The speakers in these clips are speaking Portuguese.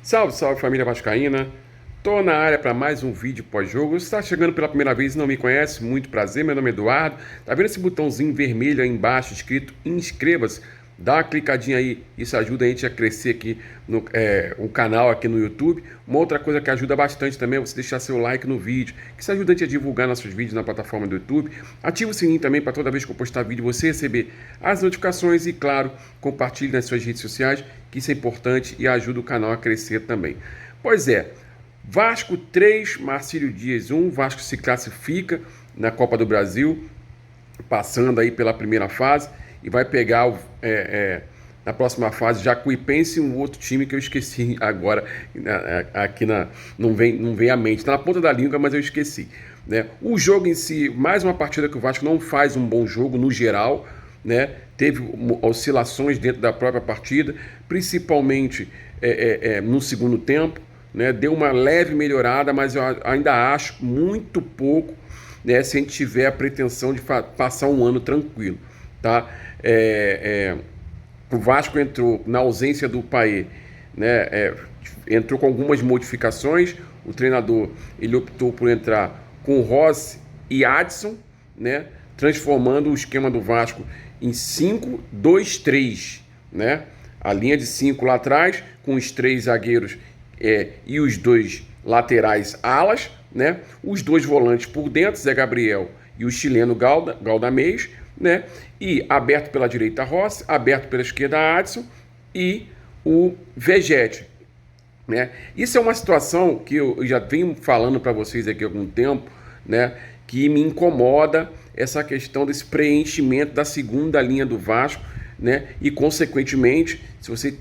Salve, salve família vascaína. Tô na área para mais um vídeo pós-jogo. Se está chegando pela primeira vez e não me conhece, muito prazer, meu nome é Eduardo. Tá vendo esse botãozinho vermelho aí embaixo escrito inscreva-se? Dá uma clicadinha aí, isso ajuda a gente a crescer aqui no o canal aqui no YouTube. Uma outra coisa que ajuda bastante também é você deixar seu like no vídeo, que isso ajuda a gente a divulgar nossos vídeos na plataforma do YouTube. Ativa o sininho também para toda vez que eu postar vídeo você receber as notificações e, claro, compartilhe nas suas redes sociais, que isso é importante e ajuda o canal a crescer também. Pois é, Vasco 3, Marcílio Dias 1, Vasco se classifica na Copa do Brasil, passando aí pela primeira fase, e vai pegar na próxima fase Jacuipense e um outro time que eu esqueci agora, aqui não vem à mente, está na ponta da língua, mas eu esqueci, né? O jogo em si, mais uma partida que o Vasco não faz um bom jogo no geral, né? Teve oscilações dentro da própria partida, principalmente no segundo tempo, né? Deu uma leve melhorada, mas eu ainda acho muito pouco, né, se a gente tiver a pretensão de passar um ano tranquilo, tá? O Vasco entrou na ausência do Paê, né? Entrou com algumas modificações. O treinador ele optou por entrar com Rossi e Adson, né? Transformando o esquema do Vasco em 5-2-3, né? A linha de 5 lá atrás, com os 3 zagueiros e os 2 laterais alas, né? Os 2 volantes por dentro, Zé Gabriel e o chileno Galdamez, né? E aberto pela direita Rossi, aberto pela esquerda Adson e o Vegete, né? Isso é uma situação que eu já venho falando para vocês aqui há algum tempo, né? Que me incomoda essa questão desse preenchimento da segunda linha do Vasco, né? E consequentemente, se você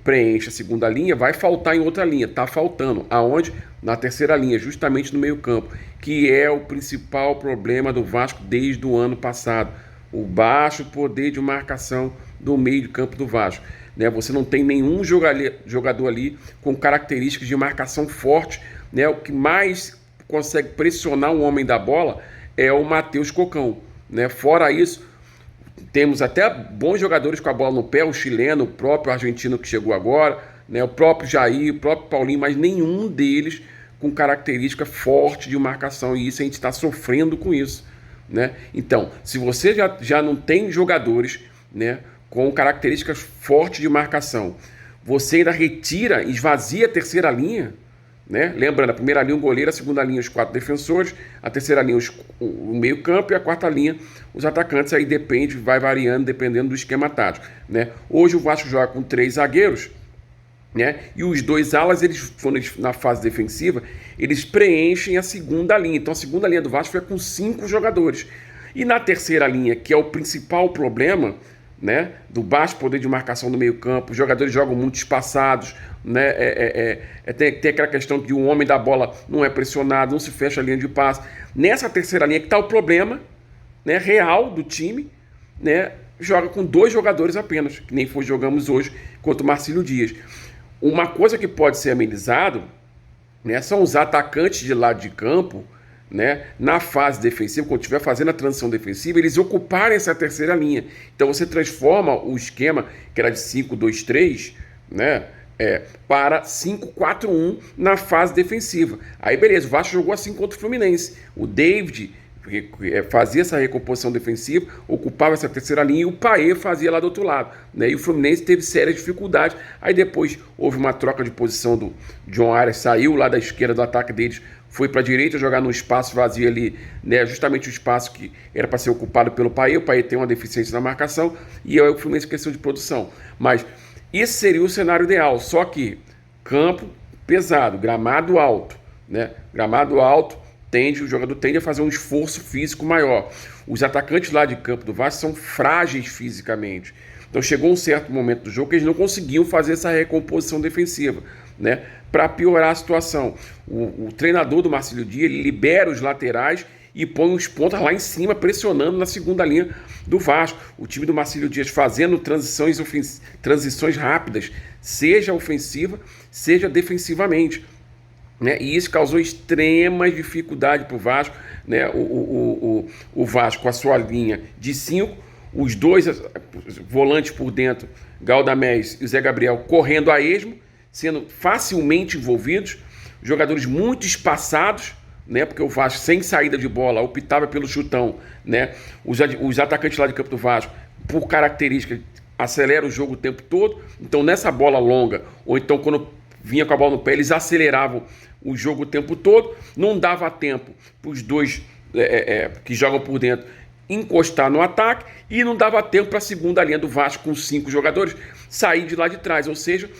preenche a segunda linha, vai faltar em outra linha. Tá faltando. Aonde? Na terceira linha, justamente no meio-campo, que é o principal problema do Vasco desde o ano passado. O baixo poder de marcação do meio-campo do Vasco, né? Você não tem nenhum jogador ali com características de marcação forte, né? O que mais consegue pressionar um homem da bola é o Matheus Cocão, né? Fora isso, temos até bons jogadores com a bola no pé, o chileno, o próprio argentino que chegou agora, né? O próprio Jair, o próprio Paulinho, mas nenhum deles com característica forte de marcação, e isso a gente está sofrendo com isso, né? Então, se você já não tem jogadores, né, com características fortes de marcação, você ainda retira, esvazia a terceira linha, né? Lembrando, a primeira linha o goleiro, a segunda linha os 4 defensores, a terceira linha o meio campo e a quarta linha os atacantes. Aí depende, vai variando dependendo do esquema tático, né? Hoje o Vasco joga com 3 zagueiros, né? E os 2 alas, quando eles na fase defensiva, eles preenchem a segunda linha. Então a segunda linha do Vasco é com 5 jogadores. E na terceira linha, que é o principal problema, né, do baixo poder de marcação do meio campo, os jogadores jogam muito espaçados, né? Tem aquela questão que o homem da bola não é pressionado, não se fecha a linha de passe. Nessa terceira linha que está o problema, né, real do time, né? Joga com 2 jogadores apenas, que nem jogamos hoje contra o Marcílio Dias. Uma coisa que pode ser amenizado, né, são os atacantes de lado de campo, né, na fase defensiva, quando estiver fazendo a transição defensiva, eles ocuparem essa terceira linha. Então você transforma o esquema, que era de 5-2-3, né, para 5-4-1 na fase defensiva. Aí beleza, o Vasco jogou assim contra o Fluminense. O David fazia essa recomposição defensiva, ocupava essa terceira linha, e o Paê fazia lá do outro lado, né? E o Fluminense teve sérias dificuldades. Aí depois houve uma troca de posição do John Arias, saiu lá da esquerda do ataque deles, foi para a direita jogar no espaço vazio ali, né? Justamente o espaço que era para ser ocupado pelo Paê. O Paê tem uma deficiência na marcação e aí o Fluminense questão de produção. Mas esse seria o cenário ideal, só que campo pesado, gramado alto, né? Gramado alto, o jogador tende a fazer um esforço físico maior. Os atacantes lá de campo do Vasco são frágeis fisicamente. Então chegou um certo momento do jogo que eles não conseguiam fazer essa recomposição defensiva, né? Para piorar a situação. O treinador do Marcílio Dias, ele libera os laterais e põe os pontas lá em cima, pressionando na segunda linha do Vasco. O time do Marcílio Dias fazendo transições rápidas, seja ofensiva, seja defensivamente, né? E isso causou extrema dificuldade para o Vasco, né? O Vasco com a sua linha de 5, os 2 volantes por dentro, Galdamez e o Zé Gabriel, correndo a esmo, sendo facilmente envolvidos, jogadores muito espaçados, né? Porque o Vasco, sem saída de bola, optava pelo chutão, né? Os atacantes lá de campo do Vasco, por característica, aceleram o jogo o tempo todo. Então, nessa bola longa, ou então quando vinha com a bola no pé, eles aceleravam o jogo o tempo todo. Não dava tempo para os dois que jogam por dentro encostar no ataque, e não dava tempo para a segunda linha do Vasco, com 5 jogadores, sair de lá de trás. Ou seja,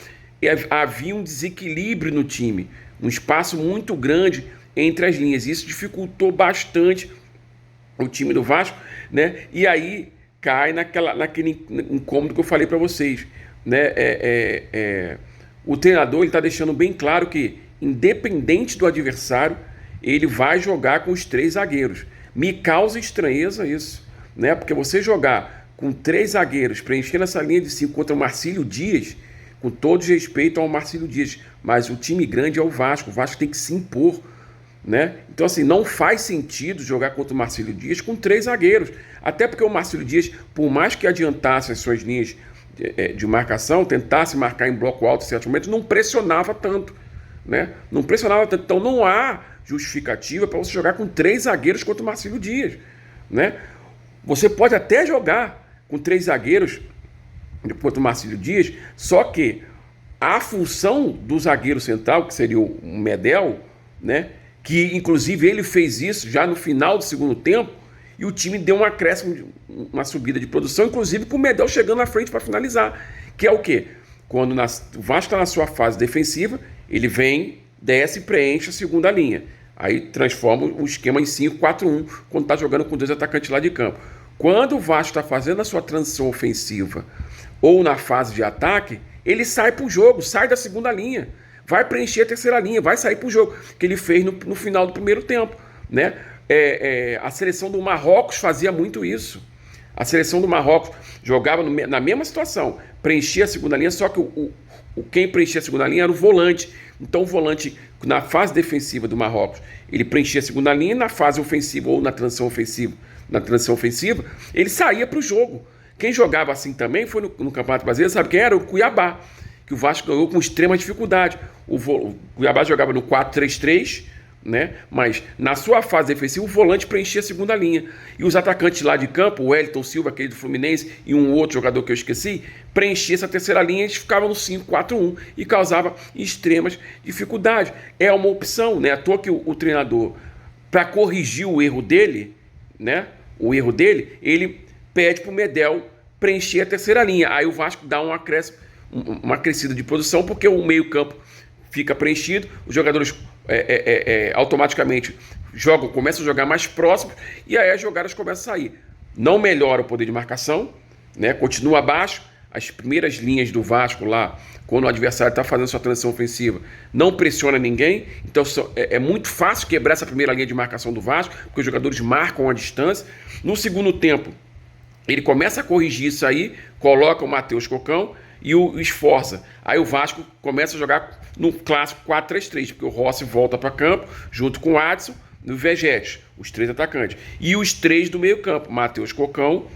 havia um desequilíbrio no time, um espaço muito grande entre as linhas. Isso dificultou bastante o time do Vasco, né? E aí cai naquele incômodo que eu falei para vocês, né? O treinador está deixando bem claro que, independente do adversário, ele vai jogar com os 3 zagueiros. Me causa estranheza isso, né? Porque você jogar com 3 zagueiros, preenchendo essa linha de 5 contra o Marcílio Dias, com todo respeito ao Marcílio Dias, mas o time grande é o Vasco tem que se impor, né? Então, assim, não faz sentido jogar contra o Marcílio Dias com 3 zagueiros, até porque o Marcílio Dias, por mais que adiantasse as suas linhas de marcação, tentasse marcar em bloco alto em certos momentos, não pressionava tanto, né? Não pressionava tanto. Então não há justificativa para você jogar com 3 zagueiros contra o Marcílio Dias, né? Você pode até jogar com 3 zagueiros contra o Marcílio Dias, só que a função do zagueiro central, que seria o Medel, né? Que inclusive ele fez isso já no final do segundo tempo, e o time deu um acréscimo, uma subida de produção, inclusive com o Medel chegando na frente para finalizar. Que é o quê? Quando o Vasco está na sua fase defensiva, ele vem, desce e preenche a segunda linha. Aí transforma o esquema em 5-4-1, quando está jogando com 2 atacantes lá de campo. Quando o Vasco está fazendo a sua transição ofensiva ou na fase de ataque, ele sai para o jogo, sai da segunda linha, vai preencher a terceira linha, vai sair para o jogo, que ele fez no final do primeiro tempo, né? A seleção do Marrocos fazia muito isso. A seleção do Marrocos jogava na mesma situação, preenchia a segunda linha, só que quem preenchia a segunda linha era o volante. Então o volante, na fase defensiva do Marrocos, ele preenchia a segunda linha, e na fase ofensiva ou na transição ofensiva, ele saía para o jogo. Quem jogava assim também foi no Campeonato Brasileiro, sabe quem era? O Cuiabá, que o Vasco ganhou com extrema dificuldade. O Cuiabá jogava no 4-3-3, né? Mas na sua fase defensiva o volante preenchia a segunda linha, e os atacantes lá de campo, o Wellington Silva, aquele do Fluminense, e um outro jogador que eu esqueci, preenchia essa terceira linha, e eles ficavam no 5-4-1 e causava extremas dificuldades. É uma opção, né? À toa que o treinador, para corrigir o erro dele, né? Ele pede para o Medel preencher a terceira linha. Aí o Vasco dá um acréscimo, uma crescida de produção, porque o meio-campo fica preenchido, os jogadores automaticamente começam a jogar mais próximos, e aí as jogadas começam a sair. Não melhora o poder de marcação, né? Continua abaixo. As primeiras linhas do Vasco lá, quando o adversário está fazendo sua transição ofensiva, não pressiona ninguém. Então é muito fácil quebrar essa primeira linha de marcação do Vasco, porque os jogadores marcam a distância. No segundo tempo, ele começa a corrigir isso aí, coloca o Matheus Cocão e o esforça. Aí o Vasco começa a jogar no clássico 4-3-3, porque o Rossi volta para campo, junto com o Adson e o Vegetes, os 3 atacantes. E os 3 do meio campo, Matheus Cocão,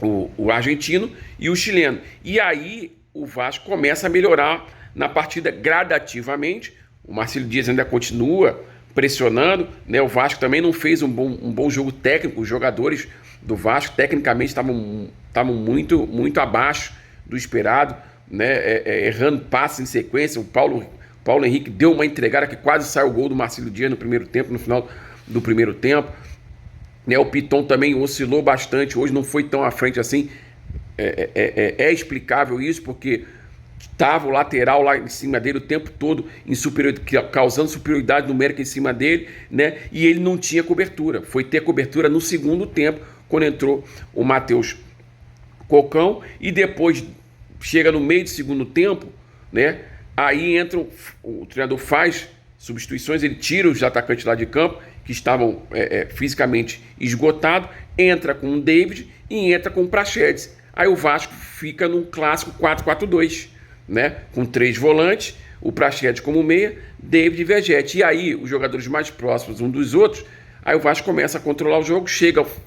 o argentino e o chileno. E aí o Vasco começa a melhorar na partida gradativamente. O Marcílio Dias ainda continua pressionando, né? O Vasco também não fez um bom jogo técnico. Os jogadores do Vasco tecnicamente estavam muito abaixo do esperado, né? Errando passes em sequência. O Paulo Henrique deu uma entregada que quase saiu o gol do Marcílio Dias no primeiro tempo, no final do primeiro tempo. O Piton também oscilou bastante, hoje não foi tão à frente assim. É explicável isso, porque estava o lateral lá em cima dele o tempo todo, causando superioridade numérica em cima dele, né? E ele não tinha cobertura. Foi ter cobertura no segundo tempo, quando entrou o Matheus Cocão, e depois chega no meio do segundo tempo, né? Aí entra o treinador faz substituições, ele tira os atacantes lá de campo, que estavam fisicamente esgotados, entra com o David e entra com o Praxedes. Aí o Vasco fica num clássico 4-4-2, né? Com 3 volantes, o Praxedes como meia, David e Vegetes. E aí os jogadores mais próximos um dos outros, aí o Vasco começa a controlar o jogo,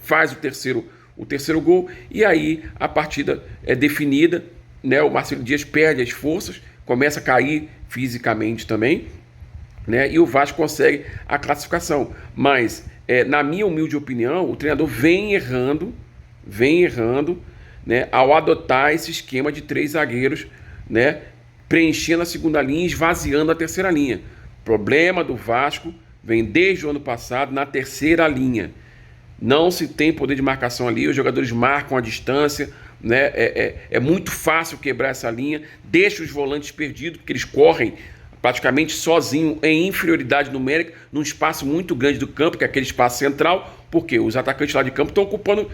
faz o terceiro gol, e aí a partida é definida, né? O Marcílio Dias perde as forças, começa a cair fisicamente também, né? E o Vasco consegue a classificação. Mas, na minha humilde opinião, o treinador vem errando, né, ao adotar esse esquema de 3 zagueiros, né, preenchendo a segunda linha e esvaziando a terceira linha. O problema do Vasco vem desde o ano passado na terceira linha. Não se tem poder de marcação ali, os jogadores marcam a distância, né? É muito fácil quebrar essa linha, deixa os volantes perdidos, porque eles correm praticamente sozinhos em inferioridade numérica, num espaço muito grande do campo, que é aquele espaço central, porque os atacantes lá de campo estão ocupando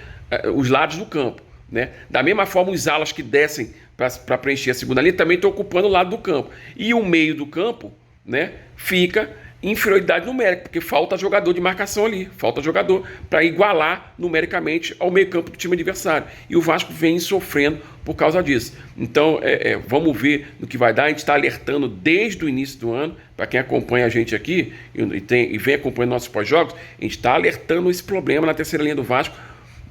os lados do campo, né? Da mesma forma, os alas que descem para preencher a segunda linha também estão ocupando o lado do campo. E o meio do campo, né, fica inferioridade numérica, porque falta jogador de marcação ali, falta jogador para igualar numericamente ao meio campo do time adversário. E o Vasco vem sofrendo por causa disso. Então, vamos ver no que vai dar. A gente está alertando desde o início do ano, para quem acompanha a gente aqui e vem acompanhando nossos pós-jogos, a gente está alertando esse problema na terceira linha do Vasco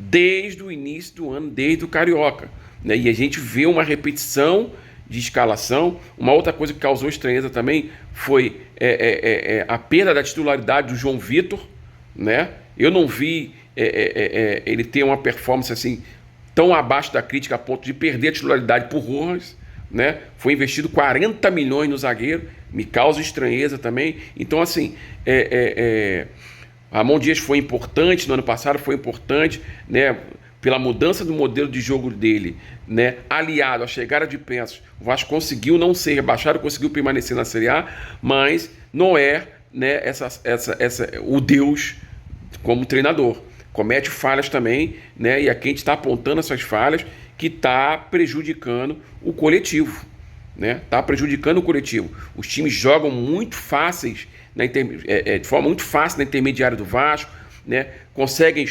desde o início do ano, desde o Carioca, né? E a gente vê uma repetição de escalação. Uma outra coisa que causou estranheza também foi a perda da titularidade do João Vitor, né? Eu não vi ele ter uma performance assim tão abaixo da crítica a ponto de perder a titularidade por Rojas, né? Foi investido 40 milhões no zagueiro, me causa estranheza também. Então, assim, Ramon Dias foi importante no ano passado, foi importante, né, pela mudança do modelo de jogo dele, né, aliado à chegada de peças. O Vasco conseguiu não ser rebaixado, conseguiu permanecer na Série A, mas não né, o Deus como treinador. Comete falhas também, né, e aqui a gente está apontando essas falhas que está prejudicando o coletivo. Né? Tá prejudicando o coletivo. Os times jogam muito fáceis, de forma muito fácil na intermediária do Vasco, né? Conseguem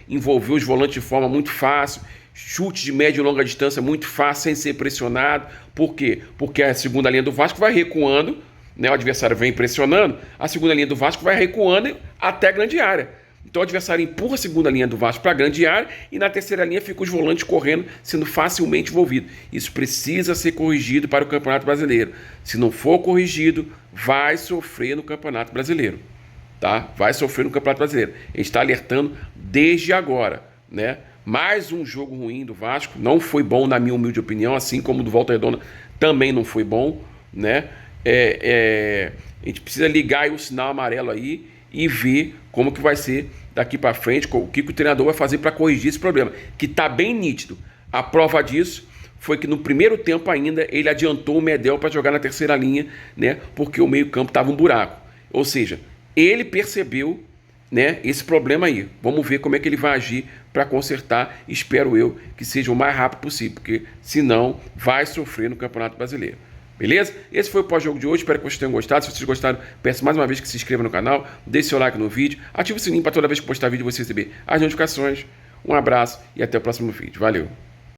envolver os volantes de forma muito fácil, chute de média e longa distância muito fácil, sem ser pressionado. Por quê? Porque a segunda linha do Vasco vai recuando, né? O adversário vem pressionando, a segunda linha do Vasco vai recuando até a grande área. Então o adversário empurra a segunda linha do Vasco para a grande área e na terceira linha ficam os volantes correndo, sendo facilmente envolvidos. Isso precisa ser corrigido para o Campeonato Brasileiro. Se não for corrigido, vai sofrer no Campeonato Brasileiro. Tá? Vai sofrer no Campeonato Brasileiro. A gente está alertando desde agora, né? Mais um jogo ruim do Vasco. Não foi bom, na minha humilde opinião, assim como o do Volta Redonda também não foi bom, né? A gente precisa ligar aí o sinal amarelo aí e ver como que vai ser daqui para frente, o que o treinador vai fazer para corrigir esse problema, que está bem nítido. A prova disso foi que no primeiro tempo ainda ele adiantou o Medel para jogar na terceira linha, né, porque o meio-campo estava um buraco. Ou seja, ele percebeu, né, esse problema aí. Vamos ver como é que ele vai agir para consertar. Espero eu que seja o mais rápido possível, porque senão vai sofrer no Campeonato Brasileiro. Beleza? Esse foi o pós-jogo de hoje, espero que vocês tenham gostado. Se vocês gostaram, peço mais uma vez que se inscreva no canal, deixe seu like no vídeo, ative o sininho para toda vez que postar vídeo você receber as notificações. Um abraço e até o próximo vídeo. Valeu!